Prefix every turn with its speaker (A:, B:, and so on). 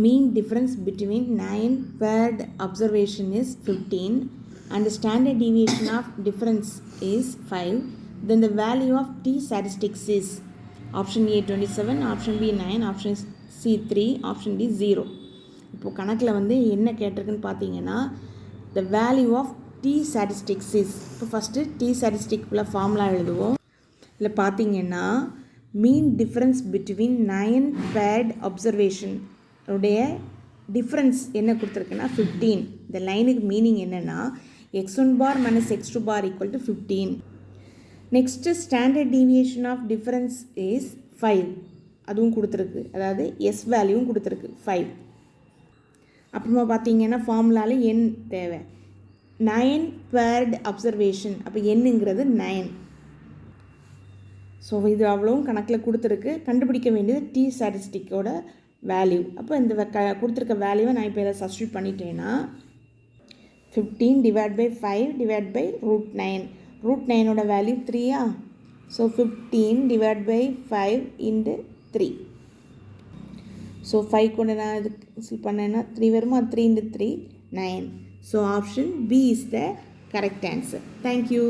A: mean difference between 9 paired observation is 15 and the standard deviation of difference is 5, then the value of t statistics is option A 27, option B 9, option C 3, option D 0. இப்போ கணக்கில் வந்து என்ன கேட்டிருக்குன்னு பார்த்தீங்கன்னா the value of t statistics is, இப்போ first t statisticக்குள்ள formula எழுதுவோம். இல்லை பார்த்தீங்கன்னா mean difference between 9 paired observation உடைய டிஃப்ரென்ஸ் என்ன கொடுத்துருக்குன்னா 15. இந்த லைனுக்கு மீனிங் என்னென்னா x1 bar minus x2 bar equal to 15. Next standard deviation of difference is 5, அதுவும் கொடுத்துருக்கு, அதாவது எஸ் வேல்யூவும் கொடுத்துருக்கு 5. அப்புறமா பார்த்தீங்கன்னா ஃபார்முலாவில் n தேவை, 9 பேர்டு அப்சர்வேஷன், அப்போ என்னங்கிறது 9. ஸோ இது அவ்வளோவும் கணக்கில் கொடுத்துருக்கு. கண்டுபிடிக்க வேண்டியது டி ஸ்டாட்டிஸ்டிக்கோட வேல்யூ. அப்போ இந்த கொடுத்துருக்க வேல்யூவை நான் இப்போ இதை சப்ஸ்டியூட் பண்ணிட்டேன்னா 15 டிவைட் பை 5 டிவைட் பை √9. √9ஓட value 3. So 15 divide by 5 into 3. So 5 கொண்டு நான் இது பண்ணேன்னா 3 வருமா, 3 into 3 9. So option B is the correct answer. Thank you.